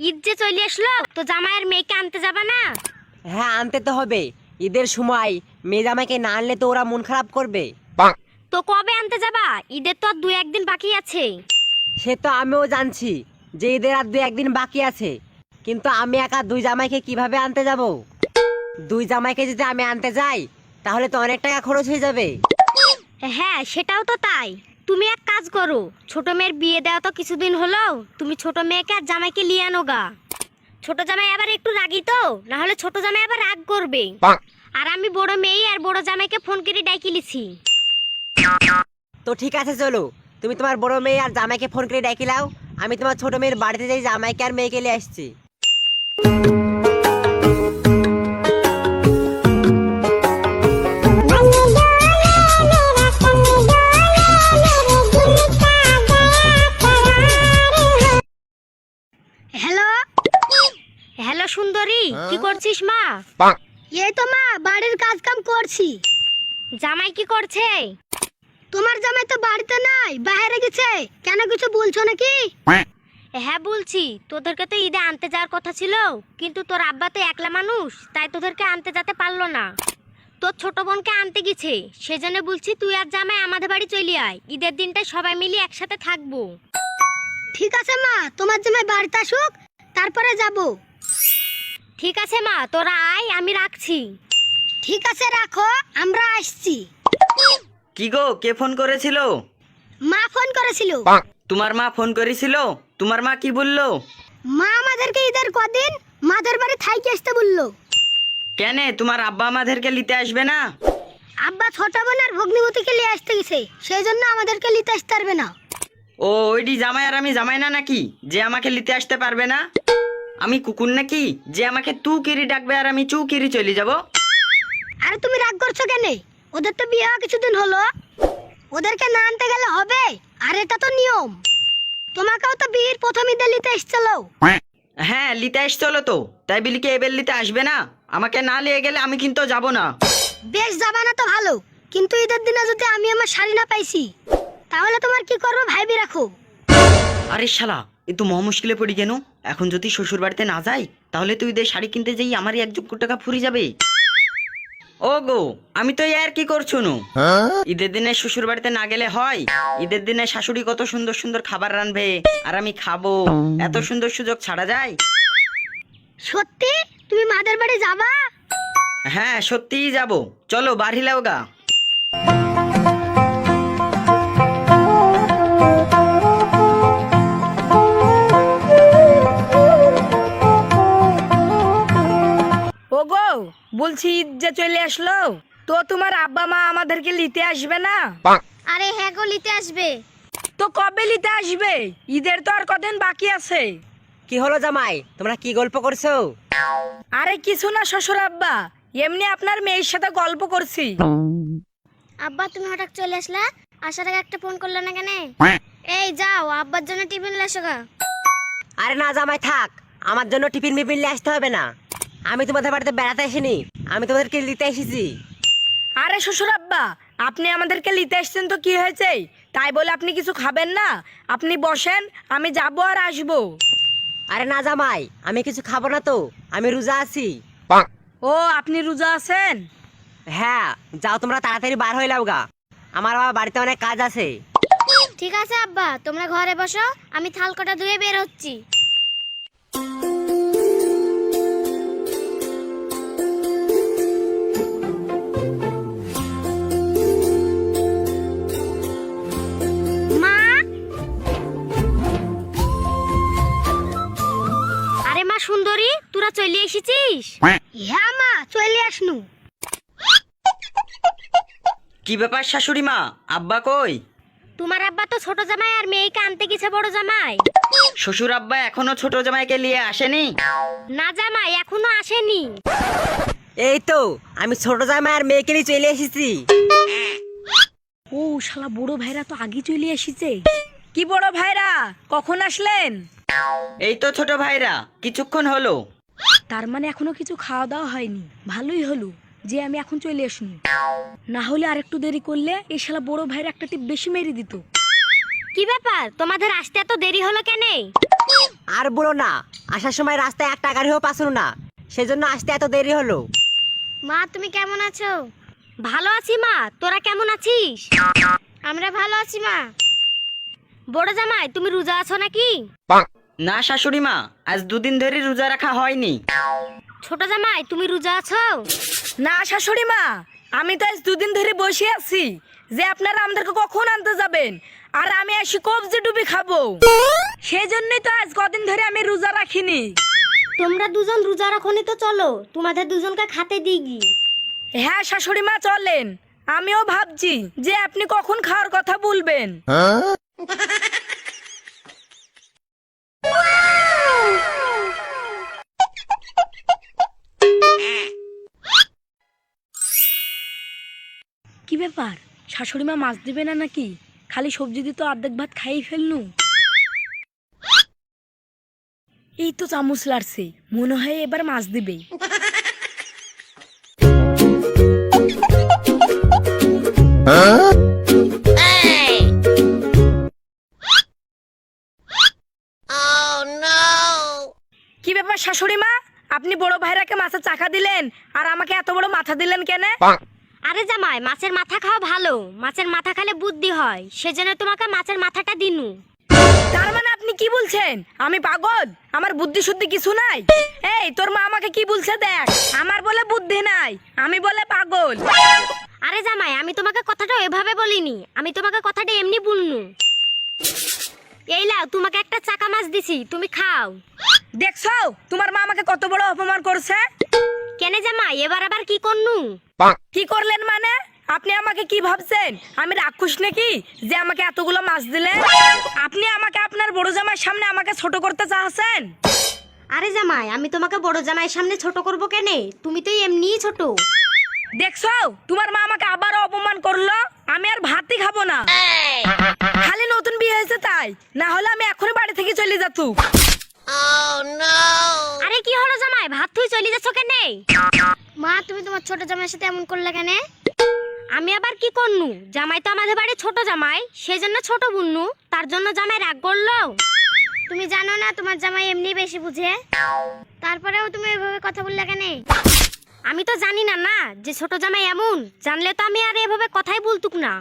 ঈদ যে চলে আসলো, তো জামাইয়ের মেয়েকে আনতে যাবা না? হ্যাঁ, আনতে তো হবে। ঈদের সময় মেয়ে জামাইকে না আনলে তো ওরা মন খারাপ করবে। তো কবে আনতে যাবা? ঈদের তো আর 2-1 দিন বাকি আছে। সে তো আমিও জানছি যে ঈদের আর 2-1 দিন বাকি আছে, কিন্তু আমি একা 2 জামাইকে কিভাবে আনতে যাব? 2 জামাইকে যদি আমি আনতে যাই তাহলে তো অনেক টাকা খরচ হয়ে যাবে। হ্যাঁ, সেটাও তো তাই। তুমি এক কাজ করো, ছোট মেয়ের বিয়ে দেওয়া তো কিছুদিন হলো, তুমি ছোট মেয়েকে আর জামাইকে লিয়ে আনো গা। ছোট জামাই আবার একটু রাগী তো, না হলে ছোট জামাই আবার রাগ করবে। আর আমি বড় মেয়ে আর বড় জামাইকে ফোন করে ডাকি লিছি। তো ঠিক আছে, চলো তুমি তোমার বড় মেয়ে আর জামাইকে ফোন করে ডেকে লাও। আমি তোমার ছোট মেয়ের বাড়িতে যাই, জামাইকে আর মেয়েকে নিয়ে আসছি। হ্যালো হ্যালো সুন্দরী, কি করছিস মা? এই তো মা, বাড়ির কাজ কাম করছি। জামাই কি করছে? তোমার জামাই তো বাড়িতে নাই, বাইরে গেছে। কেন, কিছু বলছো নাকি? হ্যাঁ বলছি, তোদেরকে তো ঈদে আনতে যাওয়ার কথা ছিল, কিন্তু তোর আব্বা তো একলা মানুষ, তাই তোদেরকে আনতে যেতে পারলো না। তোর ছোট বোনকে আনতে গেছে, সেজন্য বলছি তুই আর জামাই আমাদের বাড়ি চলে আয়, ঈদের দিনটা সবাই মিলে একসাথে থাকবো। ঠিক আছে মা, তোমার জামাই বাড়িতে আসুক, তারপরে যাব। ঠিক আছে মা, তোরা আয়, আমি রাখছি। ঠিক আছে, রাখো, আমরা আসছি। কি গো, কে ফোন করেছিল? মা ফোন করেছিল। তোমার মা ফোন করেছিল? তোমার মা কি বললো? মা আমাদেরকে ঈদের কদিন মাদের বাড়ি থাইকে আসতে বললো। কেন, তোমার আব্বা আমাদেরকে নিতে আসবে না? আব্বা ছোট বোন আর ভগ্নিপতিকে নিয়ে আসতে গেছে, সেই জন্য আমাদেরকে নিতে আসতে পারবে না। ও, ওইটি জামাই আর আমি জামাই না নাকি, যে আমাকে নিতে আসতে পারবে না? আমি কুকুর নাকি যে আমাকে তু কিরি ডাকবে আর আমি চু কিরি চলে যাব? আরে তুমি রাগ করছো কেন? ওদের তো বিয়ে হওয়া কিছুদিন হলো, ওদেরকে না আনতে গেলে হবে? আর এটা তো নিয়ম। তোমাকেও তো বিয়ের প্রথম ঈদে নিতে এসেছিল। হ্যাঁ, লিতে আসছিল তো, তাই বিলিকে এবার লিতে আসবে না? আমাকে না নিয়ে গেলে আমি কিন্তু যাব না। বেশ, যাবা না তো ভালো, কিন্তু ঈদের দিনে যদি আমি আমার শাড়ি না পাইছি, তাহলে তোমার কি করবো ভাইবি রাখো। আরে শালা, এ তো মহা মুশকিলে পড়ি কেন। এখন যদি শ্বশুর বাড়িতে না যাই, তাহলে তুই ঈদের শাড়ি কিনতে যাই আমারই 1 টাকা ফুরি যাবে। ও গো, আমি তো আর কি করছো নু। ঈদের দিনে শ্বশুর বাড়িতে না গেলে হয়? ঈদের দিনে শাশুড়ি কত সুন্দর সুন্দর খাবার রাঁধবে আর আমি খাবো, এত সুন্দর সুযোগ ছাড়া যায়? সত্যি তুমি মাদের বাড়ি যাবা? হ্যাঁ, সত্যিই যাব। চলো বাড়ি লাও গা। ওগো, বলছি ঈদ যে চলে আসলো, তো তোমার আব্বা মা আমাদেরকে নিতে আসবে না? আরে হ্যাঁ গো, নিতে আসবে। তো কবে নিতে আসবে? ঈদের তো আর কদিন বাকি আছে। কি হলো জামাই, তোমরা কি গল্প করছো? আরে কিছু না শ্বশুর আব্বা, এমনি আপনার মেয়ের সাথে গল্প করছি। আব্বা তুমি হঠাৎ চলে আসলা, আসার আগে একটা ফোন করলে না কেন? এই যাও, আব্বার জন্য টিফিন লেসো গা। আরে না জামাই, থাক, আমার জন্য টিফিন মিফিন নিয়ে আসতে হবে না। আমি তোমাদের বাড়িতে বেড়াতে আসিনি, আমি তোমাদেরকে নিতে এসেছি। আরে শ্বশুর আব্বা, আপনি আমাদেরকে নিতে এসছেন তো কি হয়েছে? তাই বলে আপনি কিছু খাবেন না? আপনি বসেন, আমি যাবো আর আসবো। আরে না জামাই, আমি কিছু খাবো না তো, আমি রোজা আছি। ও, আপনি রোজা আছেন? হ্যাঁ, যাও তোমরা তাড়াতাড়ি বার হয়ে লাও গা, আমার বাবা বাড়িতে অনেক কাজ আছে। ঠিক আছে আব্বা, তোমরা ঘরে বসো, আমি থাল কটা ধুয়ে বের হচ্ছি। মা, আরে মা সুন্দরী, তোরা চলে এসেছিস? হ্যাঁ মা, চলে আসনু। কি ব্যাপার শাশুড়ি মা, আব্বা কই? তোমার আব্বা তো ছোট জামাই আর মেয়েকে আনতে গেছে বড় জামাই। শ্বশুর আব্বা এখনো ছোট জামাইকে নিয়ে আসেনি? না জামাই এখনো আসেনি। এই তো আমি ছোট জামাই আর মেয়েকে নিয়ে চলে এসেছি। ও শালা, বড় ভাইরা তো আগে চলে এসেছে। কি বড় ভাইরা, কখন আসলেন? এই তো ছোট ভাইরা, কিছুক্ষণ হলো। তার মানে এখনো কিছু খাওয়া দাওয়া হয়নি। ভালোই হলো যে আমি এখন চলে আসুন, না হলে আর একটু দেরি করলে এই শালা বড় ভাইরা একটা টিপ বেশি মেরে দিত। কি ব্যাপার, তোমাদের আসতে এত দেরি হলো কেন? আর বলো না, আসার সময় রাস্তায় একটা গাড়িও পাসলো না, সেজন্য আসতে এত দেরি হলো। মা তুমি কেমন আছো? ভালো আছি মা, তোরা কেমন আছিস? আমরা ভালো আছি মা। বড় জামাই তুমি রোজা আছো নাকি? না শাশুড়ি মা, আজ 2 দিন ধরে রোজা রাখা হয়নি। ছোট জামাই তুমি রোজা আছো? না শাশুড়ি মা, আমি তো আজ 2 দিন ধরে বসে আছি যে আপনারা আমাদেরকে কখন আনতে যাবেন, আর আমি এসে কবজি ডুবি খাবো। সেই জন্যই তো আজ কদিন ধরে আমি রোজা রাখিনি। তোমরা দুজন রোজা রাখনি তো চলো তোমাদের দুজনকে খাতে দিই। হ্যাঁ শাশুড়ি মা চলেন, আমিও ভাবছি যে আপনি কখন খাওয়ার কথা বলবেন। কি ব্যাপার, শাশুড়ি মা মাছ দিবে না নাকি? খালি সবজি দিত, অর্ধেক ভাত খাইয়ে ফেলনু। এই তো চামচ লাড়ছে, মনে হয় এবার মাছ দিবে। কি ব্যাপার শাশুড়ি মা, আপনি বড় ভাইরাকে মাছের চাকা দিলেন আর আমাকে এত বড় মাথা দিলেন কেন? আরে জামাই মাছের মাথা খাওয়া ভালো, মাছের মাথা খেলে বুদ্ধি হয়, সেজন্য তোমাকে মাছের মাথাটা দিনু। তার মানে আপনি কি বলছেন আমি পাগল? আমার বুদ্ধি শুদ্ধি কিছু নাই। এই তোর মা আমাকে কি বলছে দেখ, আমার বলে বুদ্ধি নাই, আমি বলে পাগল। আরে জামাই আমি তোমাকে কথাটা এভাবে বলিনি, আমি তোমাকে কথাটা এমনি বলনু। এই লাও তোমাকে একটা চাকা মাছ দিছি, তুমি খাও। দেখছো তোমার মা আমাকে কত বড় অপমান করছে। কেন জামাই এবার আবার কি করনু? কি করলেন মানে? আপনি আমাকে কি ভাবছেন, আমি রাক্ষস নাকি যে আমাকে এতগুলো মাছ দিলেন? আপনি আমাকে আপনার বড় জামাইয়ের সামনে আমাকে ছোট করতে চাচ্ছেন। আরে জামাই আমি তোমাকে বড় জামাইয়ের সামনে ছোট করব কেন, তুমি তো এমনিই ছোট। দেখছো তোমার মা আমাকে আবারও অপমান করলো, আমি আর ভাতই খাবো না। খালি নতুন বিয়ে হয়েছে তাই, না হলে আমি এখনই বাড়ি থেকে চলে যেত। আরে কি হলো জামাই, ভাত তুই চলে যাচ্ছ কেন? মা তুমি তোমার ছোট জামাইয়ের সাথে এমন করলে কেন? আমি আবার কি করনু, জামাই তো আমাদের বাড়ির ছোট জামাই, সেজন্য ছোট বুননু, তার জন্য জামাই রাগ করলো। তুমি জানো না তোমার জামাই এমনি বেশি বুঝে, তারপরেও তুমি এভাবে কথা বললে কেন? আমি তো জানি না না যে ছোট জামাই এমন, জানলে তো আমি আর এভাবে কথাই বলতুক না।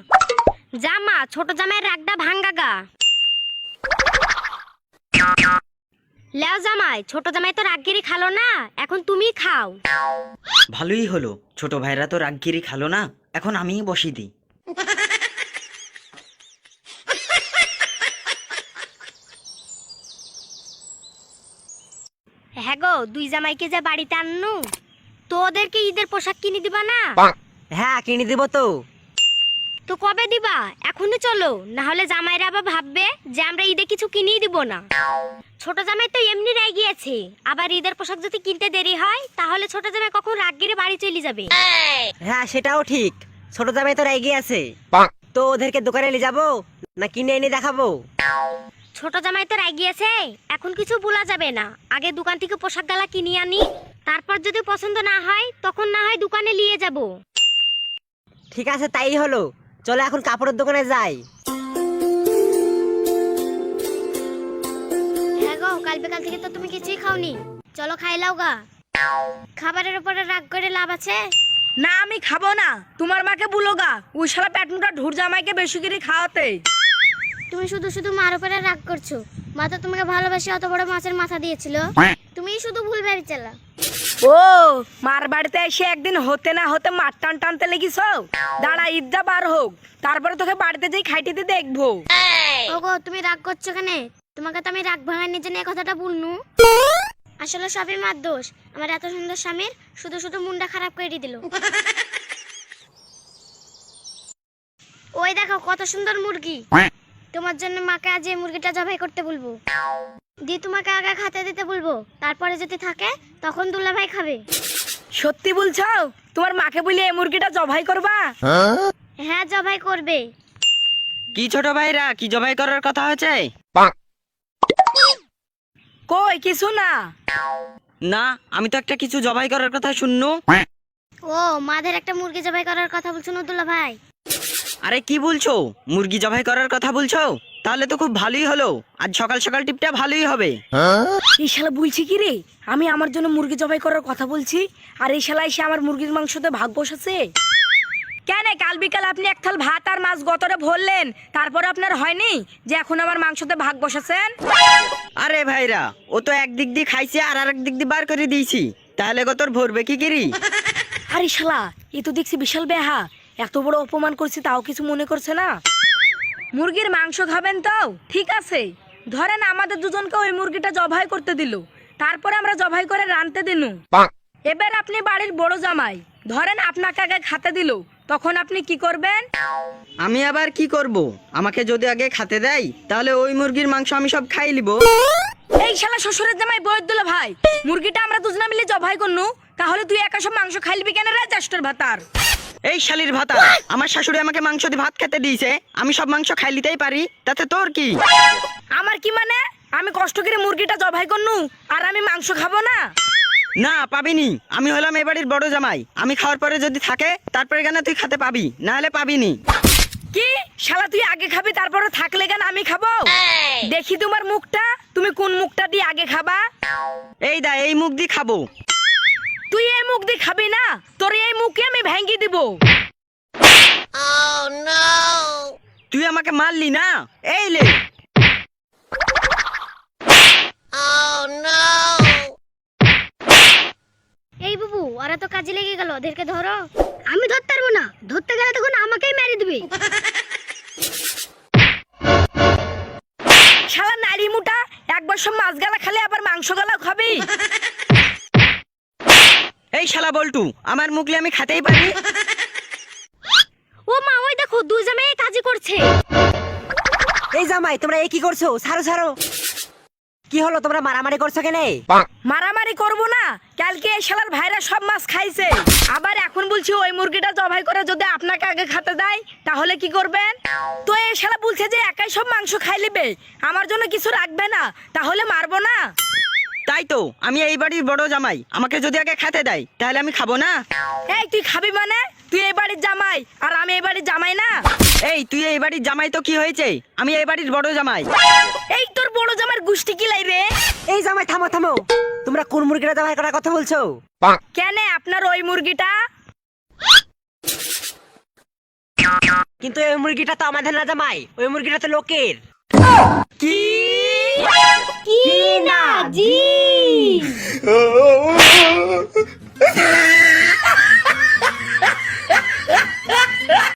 জামা ছোট জামাইয়ের রাগটা ভাঙ্গাগা। লেও জামাই, ছোট জামাই তো রাগগিরি খালো না, এখন তুমি খাও। ভালোই হলো, ছোট ভাইরা তো রাগগিরি খালো না, এখন আমিই বসি দিই। হ্যাঁ গো, 2 জামাইকে যে বাড়িতে আননু, তো ওদেরকে ঈদের পোশাক কিনে দিবা না? হ্যাঁ কিনে দিব তো। তো কবে দিবা? এখনই চলো, না হলে জামাইরা আবার ভাববে যে আমরা ঈদে কিছু কিনেই দিব না। ছোট জামাই তো এমনি রেগে আছে, আবার ঈদের পোশাক যদি কিনতে দেরি হয় তাহলে ছোট জামাই কখন রাগ গিরে বাড়ি চলে যাবে। হ্যাঁ সেটাও ঠিক, ছোট জামাই তো এগিয়ে আছে, তো ওদেরকে দোকানে নিয়ে যাবো না কিনে এনে দেখাবো? ছোট জামাই তো রেগে আছে, এখন কিছু বলা যাবে না, আগে দোকান থেকে পোশাক গালা কিনে আনি, তারপর যদি পছন্দ না হয় তখন না হয় দোকানে নিয়ে যাব। ঠিক আছে তাই হলো, চলো এখন কাপড়ের দোকানে যাই। হ্যাঁ গো, কাল বিকাল থেকে তো তুমি কিছুই খাওনি, চলো খাই লাও গা। খাবারের উপরে রাগ করে লাভ আছে? না আমি খাবো না, তোমার মাকে বলো গা ওই শালা পেটমুটা ঢুর জামাইকে বেশি করে খাওয়াতে। তুমি শুধু শুধু মার উপরে রাগ করছো, মা তো তোমাকে ভালোবেসে অত বড় মাছের মাথা দিয়েছিল, তুমি শুধু ভুল ভেবেছিলা। ও মার বাড়িতে এসে একদিন হতে না হতে মার টান টানতে লেগিস। দাঁড়া ঈদটা বার হোক, তারপরে তোকে বাড়িতে যেই খাইটিতে দেখবো। ওগো তুমি রাগ করছো কেন? তোমাকে তো আমি রাগ ভাঙার নিজে নিয়ে কথাটা বলনু। আসলে সবই মার দোষ, আমার এত সুন্দর স্বামীর শুধু শুধু মুন্ডা খারাপ করে দিল। ওই দেখো কত সুন্দর মুরগি, তোমার জন্য মাকে আজ এই মুরগিটা জবাই করতে বলবো, দিয়ে তোমাকে আগে খাতে দিতে বলবো, তারপরে যদি থাকে তখন দুলা ভাই খাবে। সত্যি বলছো? তোমার মাকে বলি এই মুরগিটা জবাই করবা? হ্যাঁ জবাই করবে। কি ছোট ভাইরা, কি জবাই করার কথা হয়েছে? কই কিছু না। না আমি তো একটা কিছু জবাই করার কথা শুননু। ও মাদের একটা মুরগি জবাই করার কথা বলছো না দুলা ভাই? আরে কি বলছো, মুরগি জবাই করার কথা বলছো? তাহলে তো খুব ভালোই হলো, আজ সকাল সকাল টিপটা ভালোই হবে। এই শালা বলছি কি রে, আমি আমার জন্য মুরগি জবাই করার কথা বলছি, আর এই শালা এসে আমার মুরগির মাংসতে ভাগ বসাছে। কেন কাল বিকাল আপনি এক থাল ভাত আর মাছ গতরে ভরলেন, তারপরে আপনার হয়নি যে এখন আমার মাংসতে ভাগ বসাছেন? আরে ভাইরা, ও তো একদিক দিয়ে খাইছে আর আরেক দিক দিয়ে বার করে দিয়েছি, তাহলে তোর ভরবে কি কিরি? আরে শালা, এ তো দেখছি বিশাল বেহা, এত বড় অপমান করছি তাও কিছু মনে করছে না। মুরগির মাংস খাবেন তো ঠিক আছে, ধরেন আমাদের দুজনকে ওই মুরগিটা জবাই করতে দিল, তারপরে আমরা জবাই করে রানতে দিনু। এবার আপনি বাড়ির বড় জামাই, ধরেন আপনাকে আগে খাতে দিল, তখন আপনি কি করবেন? আমি আবার কি করব? আমাকে যদি আগে খেতে দেয় তাহলে ওই মুরগির মাংস আমি সব খাই লিব। এই শালা শ্বশুরের জামাই বইয়ের দুলা ভাই, মুরগিটা আমরা দুজনে মিলে জবাই করনু, তাহলে তুই একা সব মাংস খাইলবি কেন রে জ্যেষ্ঠর ভাতার? এই শালির ভাতা, আমার শাশুড়ি আমাকে মাংস দিয়ে ভাত খেতে দিয়েছে, আমি সব মাংস খাই লিতেই পারি, তাতে তোর কি? আমার কি মানে, আমি কষ্ট করে মুরগিটা জবাই করনু আর আমি মাংস খাবো না? না পাবিনি, আমি হলাম এ বাড়ির বড় জামাই, আমি খাওয়ার পরে যদি থাকে তারপরে কেন তুই খেতে পাবি, না হলে পাবিনি। কি শালা, তুই আগে খাবি তারপরে থাকলে কেন আমি খাবো? দেখি তোমার মুখটা, তুমি কোন মুখটা দিয়ে আগে খাবা? এই দা, এই মুখ দিয়ে খাবো। তুই এই মুখ দিয়ে খাবি না, তোর এই মুখে আমি ভেঙ্গি দিব। তুই আমাকে মারলি না, এই লে। এই বাবু, ওরা তো কাজে লেগে গেল, ওদেরকে ধরো। আমি ধরতে পারবো না, ধরতে গেলে তখন আমাকেই মেরে দিবে। শালা নারী মুটা, একবার সব মাছ গালা খালে আবার মাংস গালাও খাবি? এই শালা বল্টু, আমার মুখলে আমি খাতেই পারি। ও মা, ওই দেখো দুই জামাই কাজই করছে। এই জামাই, তোমরা এই কি করছো? ছাড়ো ছাড়ো। কি হলো, তোমরা মারামারি করছো কেন? মারামারি করব না, কালকে এই শালার ভাইরা সব মাছ খাইছে, আবার এখন বলছি ওই মুরগিটা জবাই করে যদি আপনাকে আগে খেতে দেয় তাহলে কি করবেন? তো এই শালা বলছে যে একাই সব মাংস খাই লিবে, আমার জন্য কিছু রাখবে না, তাহলে মারবো না? তাই তো, আমি এই বাড়ির বড় জামাই, আমাকে যদি আগে খেতে দেয় তাহলে আমি খাবো না? এই তুই খাবি মানে? তুই এই বাড়ির জামাই আর আমি এই বাড়ির জামাই না? এই তুই এই বাড়ির জামাই তো কি হয়েছে, আমি এই বাড়ির বড় জামাই। এই তোর বড় জামার গুষ্টি কি লাই রে? এই জামাই থামো থামো, তোমরা কোন মুরগিটা জবাই করার কথা বলছো? কেন আপনার ওই মুরগিটা? কিন্তু ওই মুরগিটা তো আমাদের না জামাই, ওই মুরগিটা তো লোকের। কি? কি না জি?